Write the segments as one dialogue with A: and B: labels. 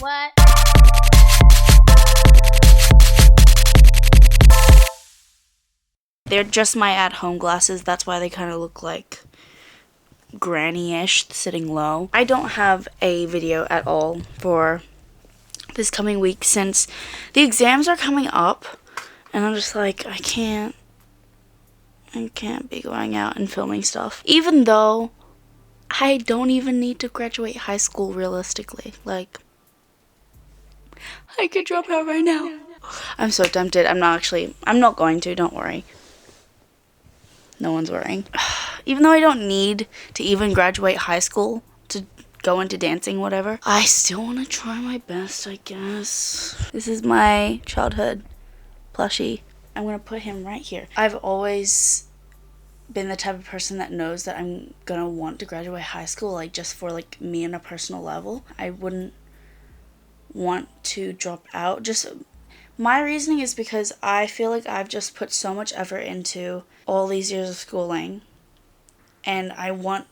A: What? They're just my at-home glasses. That's why they kind of look like granny-ish, sitting low. I don't have a video at all for this coming week since the exams are coming up, and I'm just like, I can't be going out and filming stuff. Even though I don't even need to graduate high school realistically. Like, I could drop out right now. I'm so tempted. I'm not going to, don't worry. No one's worrying. Even though I don't need to even graduate high school to go into dancing, whatever, I still want to try my best, I guess. This is my childhood plushie. I'm going to put him right here. I've always been the type of person that knows that I'm going to want to graduate high school, like, just for, like, me on a personal level. I wouldn't want to drop out. Just my reasoning is because I feel like I've just put so much effort into all these years of schooling, and I want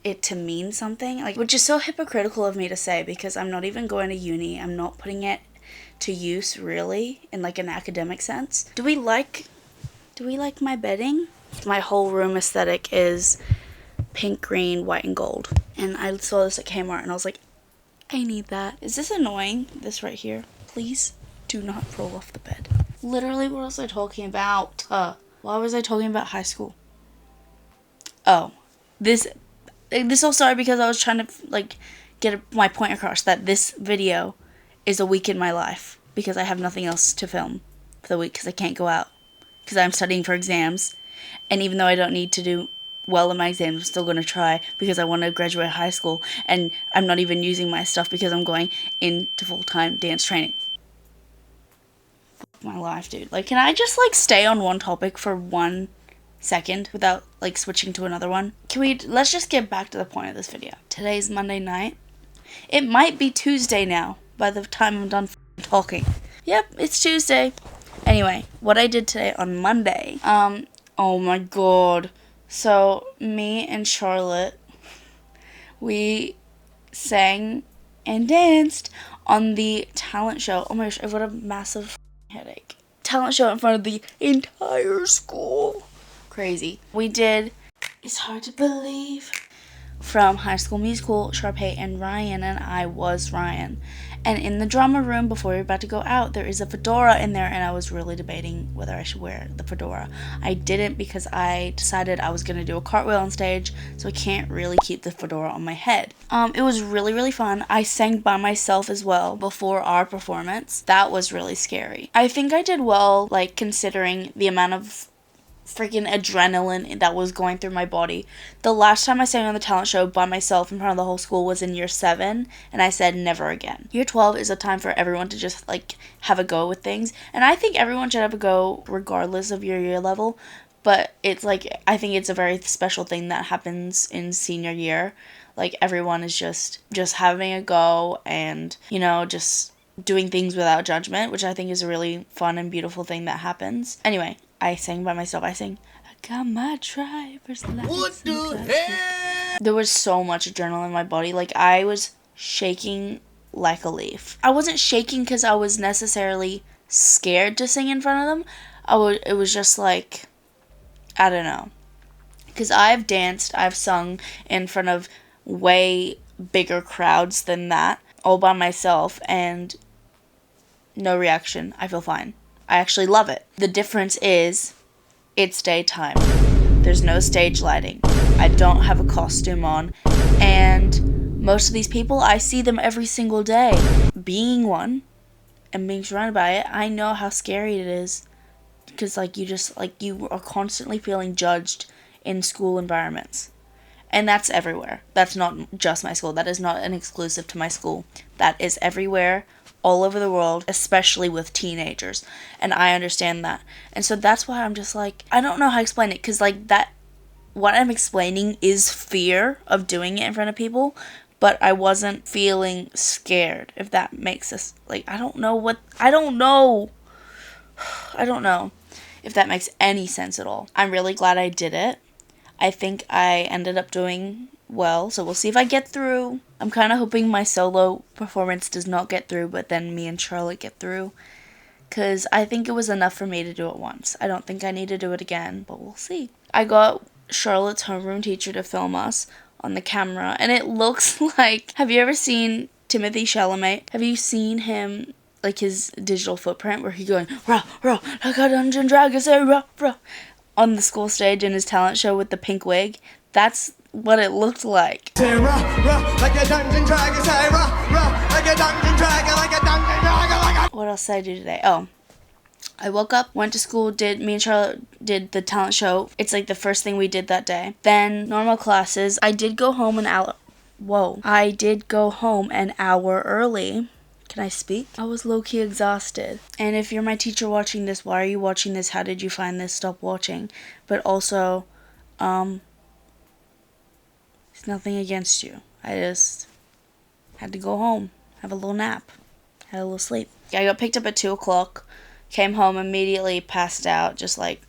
A: it to mean something, like, which is so hypocritical of me to say, because I'm not even going to uni. I'm not putting it to use really in like an academic sense. Do we like my bedding? My whole room aesthetic is pink, green, white, and gold, and I saw this at Kmart and I was like, I need that. Is this annoying? This right here. Please do not roll off the bed. Literally, what was I talking about? Why was I talking about high school? Oh, this all started because I was trying to, like, get my point across that this video is a week in my life because I have nothing else to film for the week because I can't go out because I'm studying for exams, and even though I don't need to do well in my exams, I'm still going to try because I want to graduate high school, and I'm not even using my stuff because I'm going into full-time dance training. My life, dude. Like, can I just, like, stay on one topic for 1 second without, like, switching to another one? Let's just get back to the point of this video. Today's Monday night. It might be Tuesday now by the time I'm done talking. Yep, it's Tuesday. Anyway, what I did today on Monday, oh my god. So, me and Charlotte, we sang and danced on the talent show. Oh my gosh, I've got a massive headache. Talent show in front of the entire school. Crazy. We did It's Hard to Believe from High School Musical. Sharpay and Ryan, and I was Ryan. And in the drama room, before we were about to go out, there is a fedora in there, and I was really debating whether I should wear the fedora. I didn't because I decided I was going to do a cartwheel on stage, so I can't really keep the fedora on my head. It was really, really fun. I sang by myself as well before our performance. That was really scary. I think I did well, like, considering the amount of freaking adrenaline that was going through my body. The last time I sang on the talent show by myself in front of the whole school was in year 7, and I said never again. Year 12 is a time for everyone to just, like, have a go with things, and I think everyone should have a go regardless of your year level, but it's like, I think it's a very special thing that happens in senior year. Like, everyone is just having a go and, you know, just doing things without judgment, which I think is a really fun and beautiful thing that happens. Anyway, I sang by myself. I sang, I got my driver's license. What the hell? There was so much adrenaline in my body. Like, I was shaking like a leaf. I wasn't shaking because I was necessarily scared to sing in front of them. It was just like, I don't know. Because I've sung in front of way bigger crowds than that, all by myself, and no reaction. I feel fine. I actually love it. The difference is, it's daytime. There's no stage lighting. I don't have a costume on. And most of these people, I see them every single day. Being one, and being surrounded by it, I know how scary it is. Because, like, you are constantly feeling judged in school environments. And that's everywhere. That's not just my school. That is not an exclusive to my school. That is everywhere, all over the world, especially with teenagers. And I understand that. And so that's why I'm just like, I don't know how to explain it. Because, like, what I'm explaining is fear of doing it in front of people. But I wasn't feeling scared, if that makes us, like, I don't know if that makes any sense at all. I'm really glad I did it. I think I ended up doing well, so we'll see if I get through. I'm kind of hoping my solo performance does not get through, but then me and Charlotte get through. Because I think it was enough for me to do it once. I don't think I need to do it again, but we'll see. I got Charlotte's homeroom teacher to film us on the camera, and it looks like... Have you ever seen Timothy Chalamet? Have you seen him, like his digital footprint, where he's going, rah, rah, like a Dungeon Dragon, say rah, rah, on the school stage in his talent show with the pink wig? That's what it looked like. Say rah, rah, like a Dungeon Dragon, say rah, rah, like a Dungeon Dragon, like a Dungeon Dragon, like a... What else did I do today? Oh, I woke up, went to school, me and Charlotte did the talent show. It's like the first thing we did that day. Then normal classes. I did go home an hour early. Can I speak? I was low-key exhausted. And if you're my teacher watching this, why are you watching this? How did you find this? Stop watching. But also, it's nothing against you. I just had to go home, have a little nap, had a little sleep. I got picked up at 2 o'clock, came home, immediately passed out, just like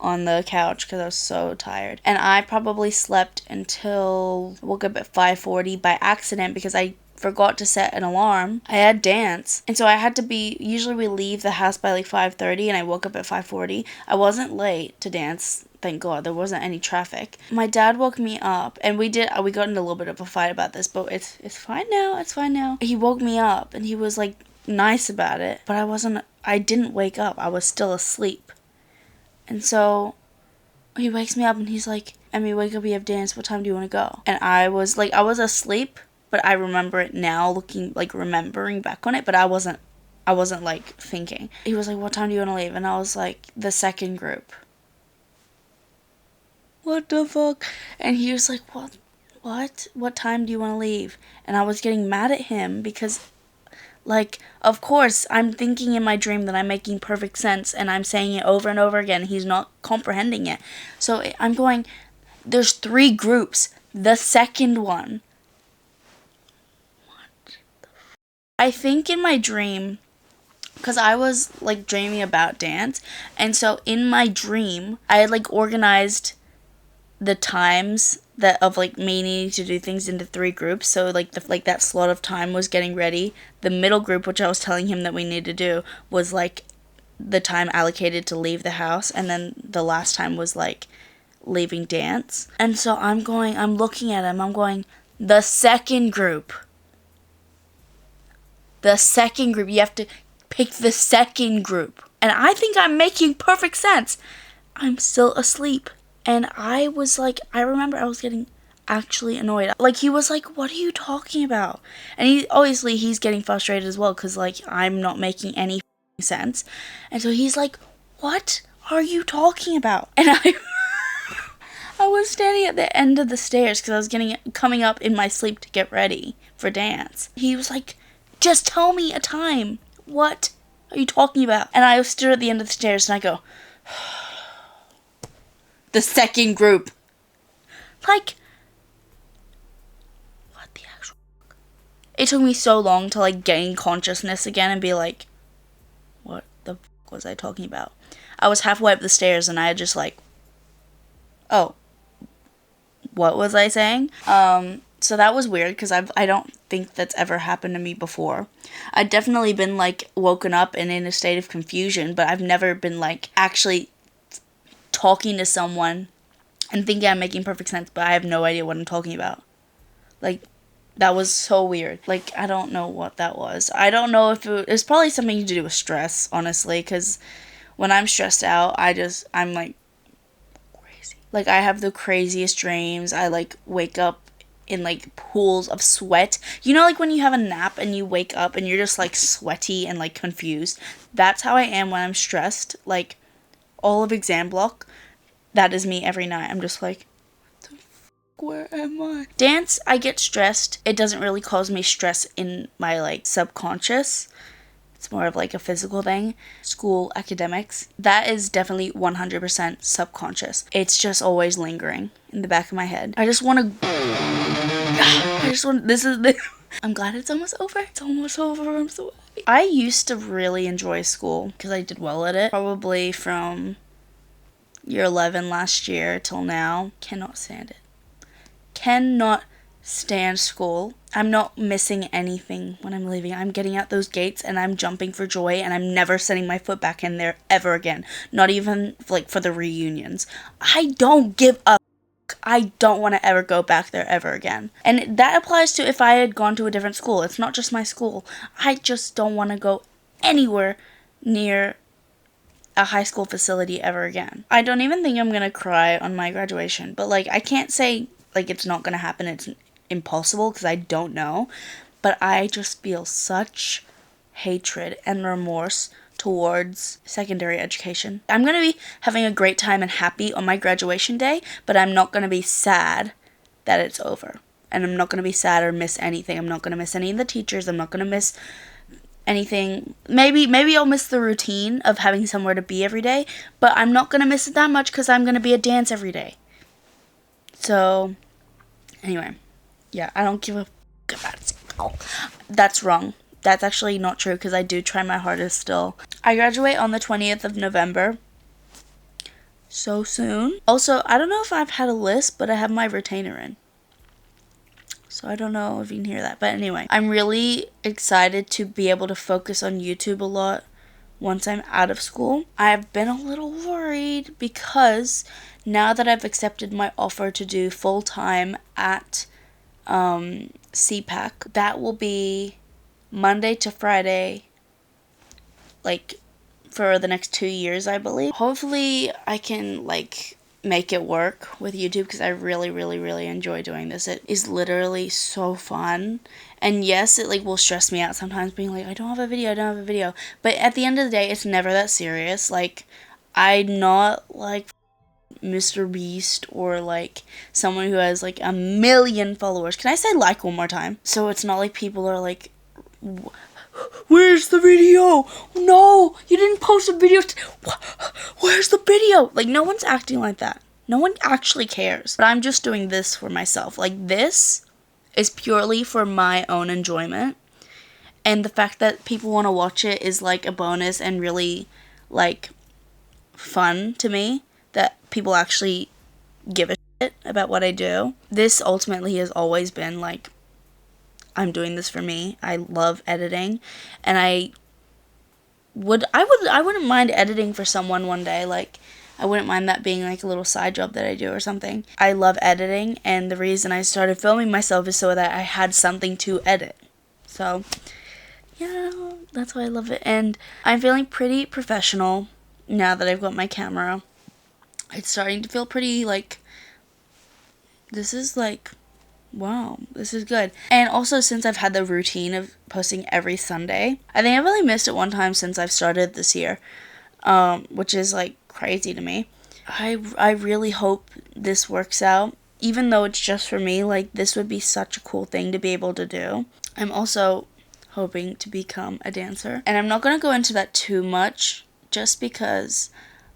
A: on the couch because I was so tired. And I probably slept until I woke up at 5:40 by accident because I forgot to set an alarm. I had dance, and so I had to be... Usually we leave the house by like 5:30, and I woke up at 5:40. I wasn't late to dance. Thank God, there wasn't any traffic. My dad woke me up, and we got into a little bit of a fight about this, but it's fine now. It's fine now. He woke me up, and he was like nice about it, but I didn't wake up. I was still asleep. And so he wakes me up, and he's like, Emmy, wake up, we have dance. What time do you want to go? And I was asleep, but I remember it now, remembering back on it, but I wasn't like thinking. He was like, what time do you want to leave? And I was like, the second group. What the fuck? And he was like, what time do you want to leave? And I was getting mad at him because, like, of course, I'm thinking in my dream that I'm making perfect sense, and I'm saying it over and over again. He's not comprehending it. So I'm going, there's 3 groups. The second one. I think in my dream, because I was like dreaming about dance, and so in my dream I had like organized the times of like me needing to do things into 3 groups. So like that slot of time was getting ready. The middle group, which I was telling him that we need to do, was like the time allocated to leave the house, and then the last time was like leaving dance. And so I'm looking at him, I'm going, the second group. The second group. You have to pick the second group. And I think I'm making perfect sense. I'm still asleep. And I was like, I remember I was getting actually annoyed. Like, he was like, what are you talking about? And he's getting frustrated as well because, like, I'm not making any sense. And so he's like, what are you talking about? And I was standing at the end of the stairs because I was coming up in my sleep to get ready for dance. He was like, just tell me a time. What are you talking about? And I stood at the end of the stairs and I go, the second group. Like, what the actual fuck? It took me so long to like gain consciousness again and be like, what the fuck was I talking about? I was halfway up the stairs and I had just like, oh, what was I saying? So that was weird because I don't think that's ever happened to me before. I've definitely been like woken up and in a state of confusion, but I've never been like actually talking to someone and thinking I'm making perfect sense, but I have no idea what I'm talking about. Like, that was so weird. Like, I don't know what that was. I don't know if it was probably something to do with stress, honestly, because when I'm stressed out, I'm like crazy. Like, I have the craziest dreams. I like wake up in like pools of sweat. You know, like when you have a nap and you wake up and you're just like sweaty and like confused. That's how I am when I'm stressed. Like all of exam block, that is me every night. I'm just like, what the fuck, where am I? Dance, I get stressed. It doesn't really cause me stress in my like subconscious. It's more of like a physical thing. School, academics, that is definitely 100% subconscious. It's just always lingering in the back of my head. I'm glad it's almost over. It's almost over. I'm so happy. I used to really enjoy school because I did well at it. Probably from year 11 last year till now. Cannot stand it. cannot stand school. I'm not missing anything when I'm leaving. I'm getting out those gates and I'm jumping for joy, and I'm never setting my foot back in there ever again. Not even like for the reunions. I don't give a I don't want to ever go back there ever again. And that applies to if I had gone to a different school. It's not just my school. I just don't want to go anywhere near a high school facility ever again. I don't even think I'm gonna cry on my graduation, but like I can't say like it's not gonna happen. It's impossible because I don't know, but I just feel such hatred and remorse towards secondary education. I'm going to be having a great time and happy on my graduation day, but I'm not going to be sad that it's over. And I'm not going to be sad or miss anything. I'm not going to miss any of the teachers. I'm not going to miss anything. Maybe I'll miss the routine of having somewhere to be every day, but I'm not going to miss it that much because I'm going to be at dance every day. So, anyway, yeah, I don't give a fuck about school. That's wrong. That's actually not true because I do try my hardest still. I graduate on the 20th of November. So soon. Also, I don't know if I've had a list, but I have my retainer in. So I don't know if you can hear that. But anyway, I'm really excited to be able to focus on YouTube a lot once I'm out of school. I've been a little worried because now that I've accepted my offer to do full-time at CPAC, that will be Monday to Friday, like, for the next 2 years, I believe. Hopefully, I can, like, make it work with YouTube because I really, really, really enjoy doing this. It is literally so fun. And yes, it, like, will stress me out sometimes being like, I don't have a video. But at the end of the day, it's never that serious. Like, I'm not, like, Mr. Beast or like someone who has like 1 million followers. Can I say like one more time? So it's not like people are like, where's the video? No, you didn't post a video. Where's the video? Like, no one's acting like that. No one actually cares. But I'm just doing this for myself. Like, this is purely for my own enjoyment. And the fact that people want to watch it is like a bonus and really like fun to me. That people actually give a shit about what I do. This ultimately has always been like, I'm doing this for me. I love editing, and I wouldn't mind editing for someone one day. Like, I wouldn't mind that being like a little side job that I do or something. I love editing, and the reason I started filming myself is so that I had something to edit. So, yeah, that's why I love it. And I'm feeling pretty professional now that I've got my camera. It's starting to feel pretty, like, this is, like, wow, this is good. And also, since I've had the routine of posting every Sunday, I think I've only missed it one time since I've started this year, which is, like, crazy to me. I really hope this works out. Even though it's just for me, like, this would be such a cool thing to be able to do. I'm also hoping to become a dancer. And I'm not going to go into that too much, just because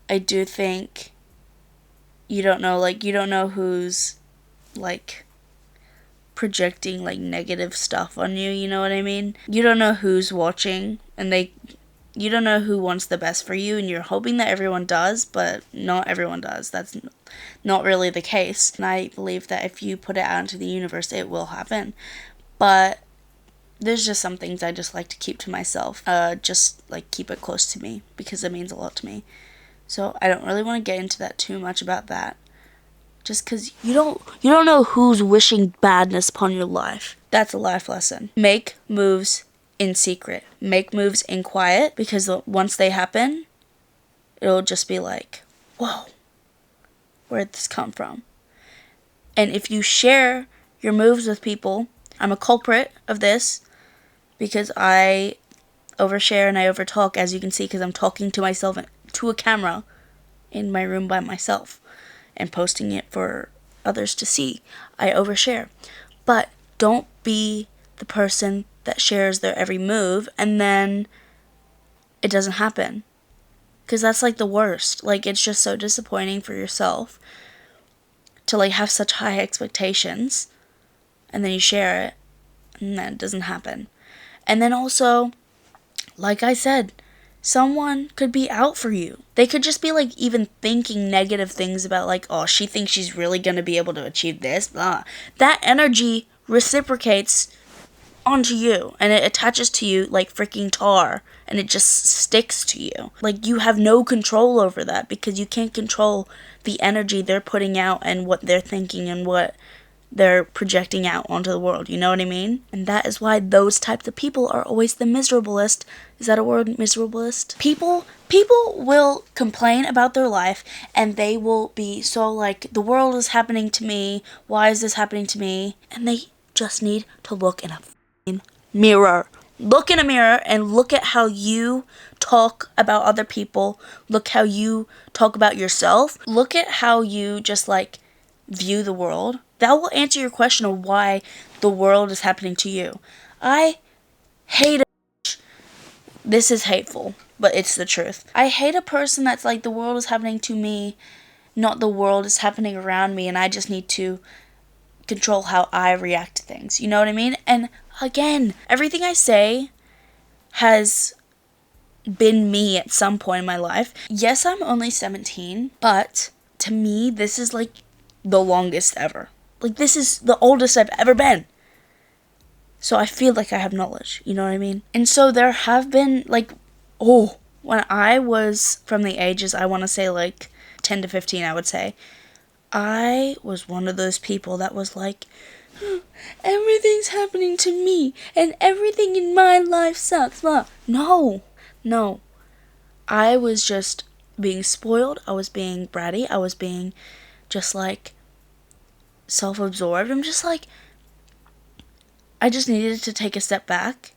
A: I do think you don't know who's, like, projecting, like, negative stuff on you, you know what I mean? You don't know who's watching, and you don't know who wants the best for you, and you're hoping that everyone does, but not everyone does. That's not really the case. And I believe that if you put it out into the universe, it will happen. But there's just some things I just like to keep to myself. Just, like, keep it close to me, because it means a lot to me. So I don't really want to get into that too much about that. Just because you don't know who's wishing badness upon your life. That's a life lesson. Make moves in secret. Make moves in quiet, because once they happen, it'll just be like, whoa, where'd this come from? And if you share your moves with people, I'm a culprit of this, because I overshare and I overtalk, as you can see, because I'm talking to myself to a camera in my room by myself and posting it for others to see. I overshare. But don't be the person that shares their every move and then it doesn't happen. Because that's like the worst. Like, it's just so disappointing for yourself to like have such high expectations and then you share it and then it doesn't happen. And then also, like I said, someone could be out for you. They could just be like even thinking negative things about like, oh, she thinks she's really going to be able to achieve this, blah. That energy reciprocates onto you and it attaches to you like freaking tar and it just sticks to you. Like you have no control over that because you can't control the energy they're putting out and what they're thinking and what they're projecting out onto the world, you know what I mean? And that is why those types of people are always the miserablest. Is that a word, miserablest? People will complain about their life and they will be so like, the world is happening to me, why is this happening to me? And they just need to look in a mirror. Look in a mirror and look at how you talk about other people. Look how you talk about yourself. Look at how you just like view the world. That will answer your question of why the world is happening to you. I hate a This is hateful, but it's the truth. I hate a person that's like, the world is happening to me, not the world is happening around me, and I just need to control how I react to things. You know what I mean? And again, everything I say has been me at some point in my life. Yes, I'm only 17, but to me, this is like the longest ever. Like, this is the oldest I've ever been. So I feel like I have knowledge, you know what I mean? And so there have been, like, when I was from the ages, I want to say, like, 10 to 15, I would say, I was one of those people that was like, everything's happening to me, and everything in my life sucks. Blah. No. I was just being spoiled. I was being bratty. I was being just, like, self-absorbed. I'm just like, I just needed to take a step back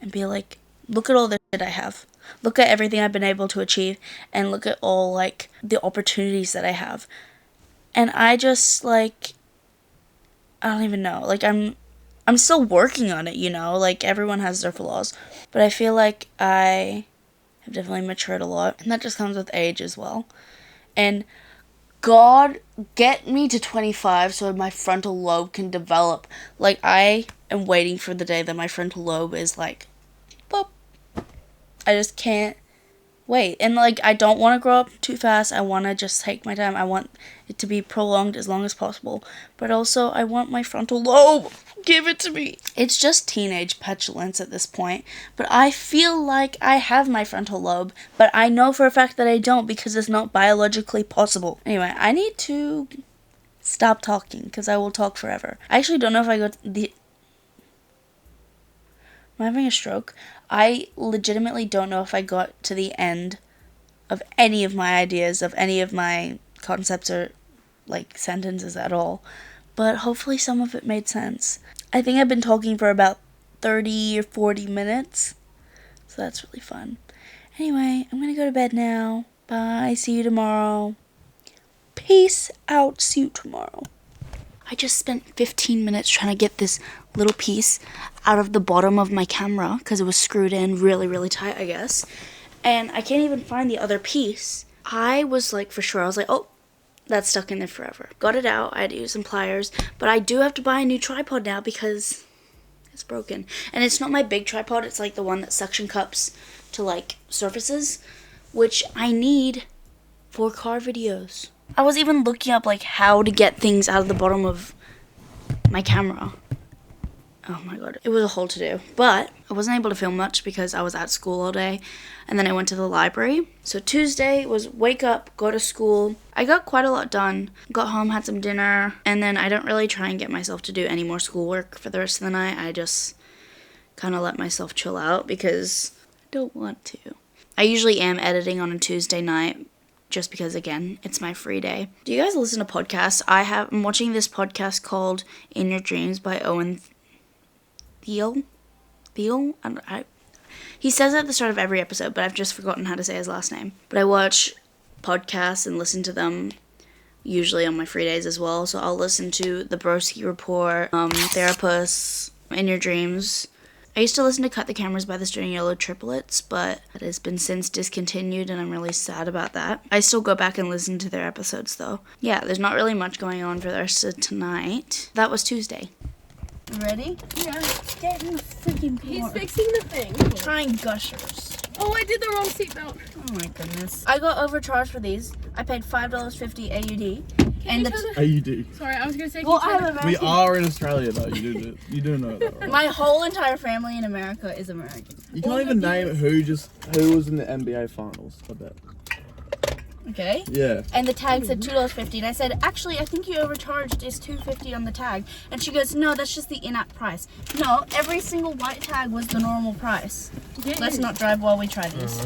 A: and be like, look at all the shit I have. Look at everything I've been able to achieve and look at all, like, the opportunities that I have. And I just, like, I don't even know. Like, I'm still working on it, you know? Like, everyone has their flaws. But I feel like I have definitely matured a lot. And that just comes with age as well. And God, get me to 25 so my frontal lobe can develop. Like, I am waiting for the day that my frontal lobe is like, boop. I just can't wait. And, like, I don't want to grow up too fast. I want to just take my time. I want it to be prolonged as long as possible. But also, I want my frontal lobe. Give it to me. It's just teenage petulance at this point. But I feel like I have my frontal lobe. But I know for a fact that I don't because it's not biologically possible. Anyway, I need to stop talking because I will talk forever. I actually don't know if I got the... Am I having a stroke? I legitimately don't know if I got to the end of any of my ideas, of any of my concepts or, like, sentences at all. But hopefully some of it made sense. I think I've been talking for about 30 or 40 minutes. So that's really fun. Anyway, I'm going to go to bed now. Bye. See you tomorrow. Peace out. See you tomorrow. I just spent 15 minutes trying to get this little piece out of the bottom of my camera because it was screwed in really, really tight, I guess. And I can't even find the other piece. I was like, for sure, I was like, oh, that's stuck in there forever. Got it out. I had to use some pliers. But I do have to buy a new tripod now because it's broken. And it's not my big tripod. It's like the one that suction cups to, like, surfaces, which I need for car videos. I was even looking up, like, how to get things out of the bottom of my camera. Oh my god, it was a whole to-do. But I wasn't able to film much because I was at school all day. And then I went to the library. So Tuesday was wake up, go to school. I got quite a lot done. Got home, had some dinner. And then I don't really try and get myself to do any more schoolwork for the rest of the night. I just kind of let myself chill out because I don't want to. I usually am editing on a Tuesday night just because, again, it's my free day. Do you guys listen to podcasts? I'm watching this podcast called In Your Dreams by Owen Thiel? He says it at the start of every episode, but I've just forgotten how to say his last name. But I watch podcasts and listen to them usually on my free days as well. So I'll listen to The Broski Report, Therapists, In Your Dreams. I used to listen to Cut the Cameras by the String Yellow Triplets, but it has been since discontinued, and I'm really sad about that. I still go back and listen to their episodes, though. Yeah, there's not really much going on for the rest of tonight. That was Tuesday.
B: Ready?
A: Yeah, get in the freaking
B: He's fixing the thing.
A: Trying gushers.
B: Oh, I did the wrong seatbelt.
A: Oh my goodness. I got overcharged for these. I paid $5.50 AUD. And
C: AUD.
B: Sorry, I was gonna say.
A: well, I have American.
C: We are in Australia though. You do know that, right?
A: My whole entire family in America is American.
C: You can't even name who was in the NBA finals. I bet.
A: Okay.
C: Yeah.
A: And the tag said $2.50, and I said, actually, I think you overcharged. Is $2.50 on the tag? And she goes, no, that's just the in-app price. No, every single white tag was the normal price.
B: Yeah,
A: Let's not drive while we try these.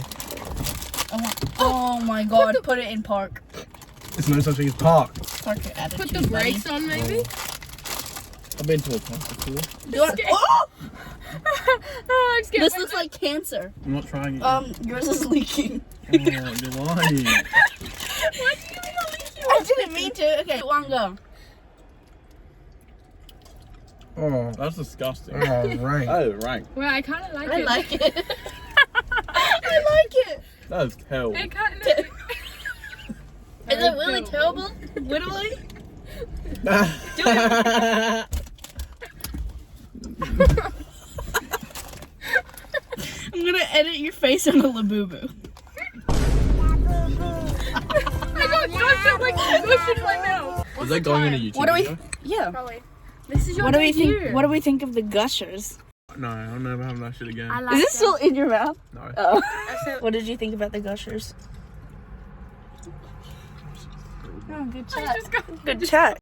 A: Oh my God! Put it in park.
C: There's no such thing as park.
A: Park your attitude.
B: Put the brakes on, maybe.
C: I've been to a park before.
A: You want, oh!
B: Oh, I'm scared.
A: This looks like cancer.
C: I'm not trying it.
A: Yours is leaking.
C: Oh, you're lying.
B: Why'd you give me the leaky
A: I didn't mean to. Okay, one go.
C: Oh, that's disgusting. Oh, rank. That is rank.
B: Well, I kind of like
A: I
B: it.
A: like it. I like it.
C: That is terrible.
B: It kind of.
A: Is it really terrible? Literally? Do it. I'm gonna edit your face on a labubu.
B: I got stuck like smushed in my mouth.
C: Is that going in a YouTube
A: What do we?
C: video?
A: Yeah.
B: Probably. This is your
A: What do we
B: debut.
A: think? What do we think of the gushers?
C: No, I'm never having that shit again.
A: Is it still in your mouth?
C: No.
A: Oh. What did you think about the gushers? Oh, good chat.
B: I just got
A: Good chat.